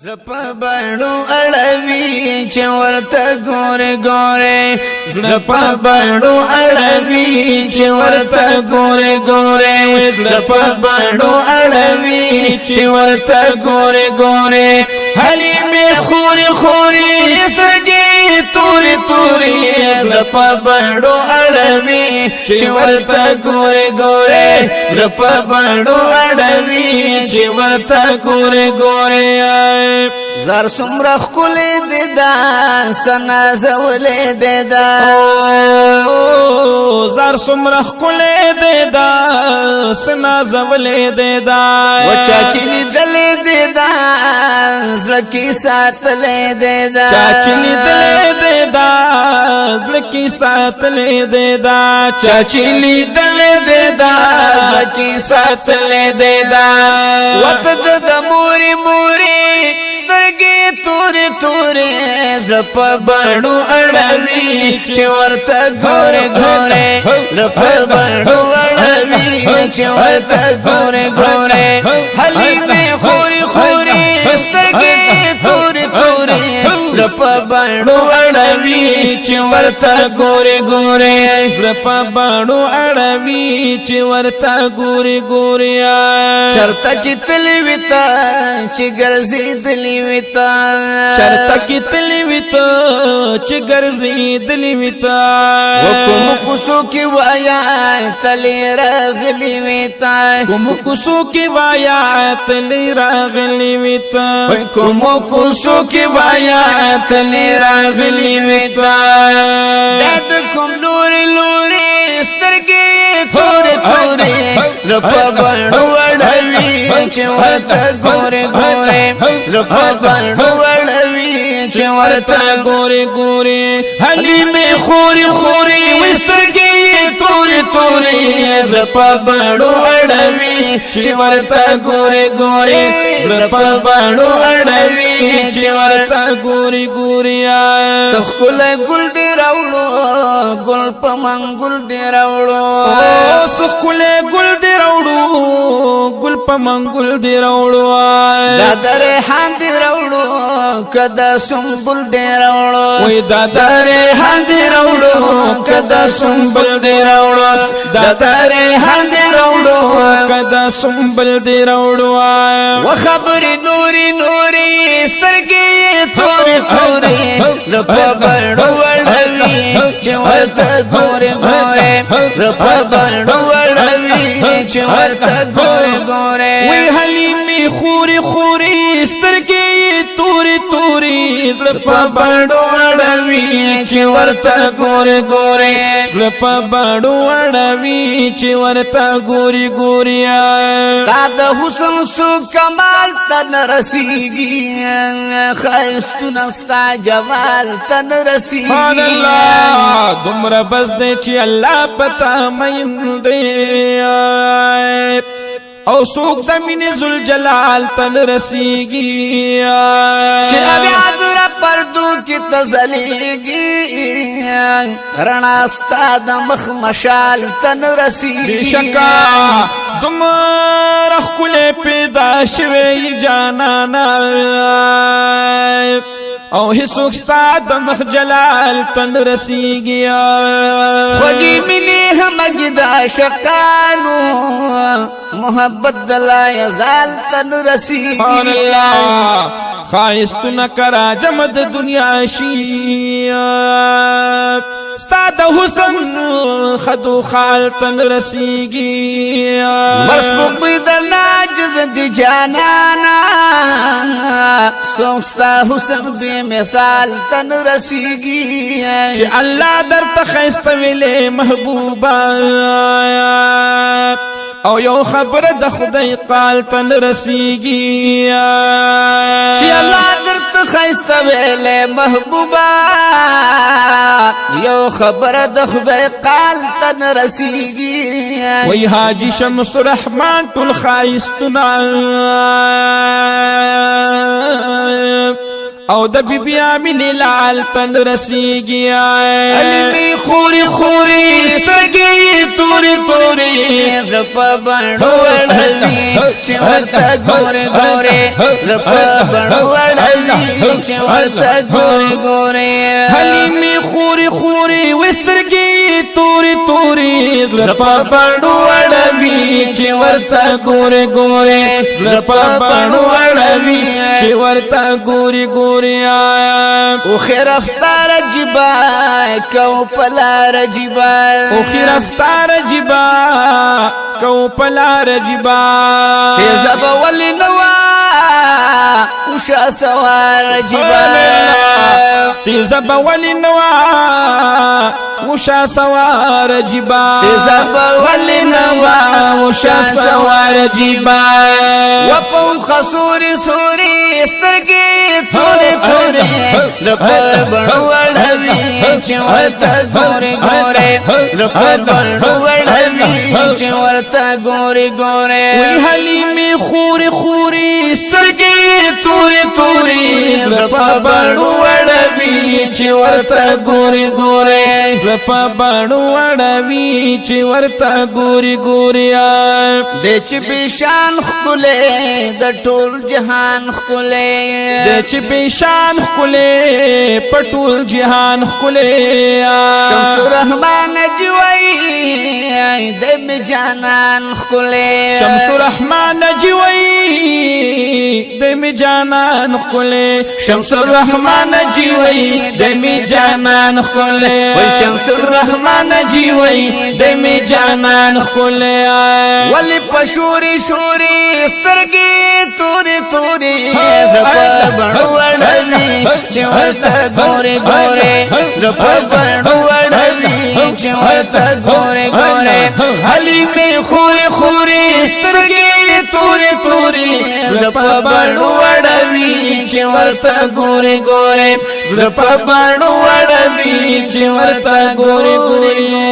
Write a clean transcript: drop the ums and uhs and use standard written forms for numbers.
زړه بڼو اړوي چې ورته ګورې ګورې زړه بڼو اړوي چې ورته ګورې ګورې زړه بڼو اړوي چې ورته ګورې ګورې هلي مې خوري خوري سترګې تورې تورې زړه بڼو اړوي چې ورته ګورې ګورې زړه بڼو اړوي چې ورته ګورې ګورې زار سمرخ کلی دیدا سنا زولې دیدا زار سمرخ کلی دیدا سنا زولې دیدا وچاچلی دلې دیدا زړکی ساتلې دیدا چاچلی دلې دیدا زړکی ساتلې دیدا چاچلی دلې دیدا زړکی ساتلې دیدا وقت د موري موري سترګې تورې تورې زړه بڼو اړوي چې ورته ګورې ګورې زړه بڼو اړوي چې ورته ګورې ګورې هلي مې خوري خوري سترګې تورې تورې زړه بڼو اړوي چې ورته ګورې ګورې زړه بڼو اړوي چې ورته ګورې ګورې چرته کې تلې وتا چې ګرځېدلې وتا چرته کې تلې وتا چې ګرځېدلې وتا وکم کوسو کې وایا تلې راغلې وتا کوم کوسو کې وایا تلې راغلې وتا وکم کوسو کې وایا تلې راغلې وتا دد کوم لوري لوري سترګې تورې تورې زړه بڼو اړوي چې ورته ګورې ګورې زړه بڼو اړوي چې ورته ګورې ګورې هلي مې خوري خوري سترګې تورې تورې زړه بڼو اړوي چې ورته ګورې ګورې زړه بڼو اړوي چې ورته ګورې ګورې سخل ګل دې راوړو ګل په منګل دې راوړو سخل ګل دې راوړو ګل په منګل دې راوړو دا درې هان دې راوړو کدا سنبل دې راوړو وای دا درې هان دې راوړو کدا سنبل دې راوړو دا درې هان دې راوړو کدا سنبل دې راوړو و خبرې نوري نوري سترګې تورې تورې زړه بڼو اړوي چې ورته ګورې ګورې زړه بڼو اړوي چې ورته ګورې ګورې وای هلي مې خوري خوري سترګې تورې تورې زړه بڼو اړوي چې ورته ګورې ګورې زړه بڼو اړوي چې ورته ګورې ګورې ستا د حسن سو کمال تن رسیږي ښایستونه ستا جمال تن رسیږي دومره بس دی چې الله پتا مین دی او سوک د مینې ذوالجلال تن رسیږي چې بیا زړه پردو کې تزلیږي رڼا ستا د مخ مشال تن رسیږي بېشکه دومره ښکلې پیدا شوې جانانا او هیڅوک ستا د مخ جلال تن رسیږي خوږې مینې همګې د عاشقانو محبت د لا یزال تن رسیږي ښایستونه کرا جمع د دنیا شي ستا د حسن خدو خال تن رسیږي مسبوق بی در ناجز دی جانانا سوکستا حسن بی مثال تن رسیږي چې الله در تخیست ویلې محبوبا او یو خبر د خدای قال تن رسیږي چې الله در تخیست ویلې محبوبا یو خبر د خدای قال تن رسیږي وای حاجی شمس الرحمن ټول خایستونه او د بیبی آمینه لال تند رسیږي علمي خوري خوري سګي توري توري رپ بڼو وړلي چې ورته ګوري ګوري رپ بڼو وړلي چې ورته ګوري ګوري علمي خوري خوري وسترګي توري توري رپ بڼو وړلي چې ورته ګوري ګوري رپ بڼو وړلي چې ورته ګوري ګوري او خیر افطار جبا کو پلا رجبا او خیر افطار جبا کو پلا رجبا تیز بول نوا وشا سوار جبا تیز بول نوا وشا سوار جبا تیز بول نوا وشا سوار جبا وپو خسوري سوري سترګي توري توري رپ بڼو وړلي چې ورته ګوري ګوري رپ بڼو وړلي چې ورته ګوري ګوري وی حلیمي خوري خوري سترګي توري توري رپ بڼو وړلي چې ورته ګوري ګوري رپ بڼو وړوي چې ورته ګوري ګوري د چې بشان خله د ټول جهان خله د چې بشان خله پټول جهان خله شمس الرحمن جوي د می جانان خله شمس الرحمن جوي د می جانان خله شمس الرحمن جوي د می جانان خله وای شمس الرحمن جوي د می جانان خله ولی پشوري شوري سترګي توري توري رپ بڼو وړلي چې ورته ګوري ګوري رپ بڼو وړلي چې ورته ګوري ګوري حلیمي خوري خوري سترګي توري توري رپ بڼو وړلي چې ورته ګوري ګوري رپ بڼو وړلي چې ورته ګوري ګوري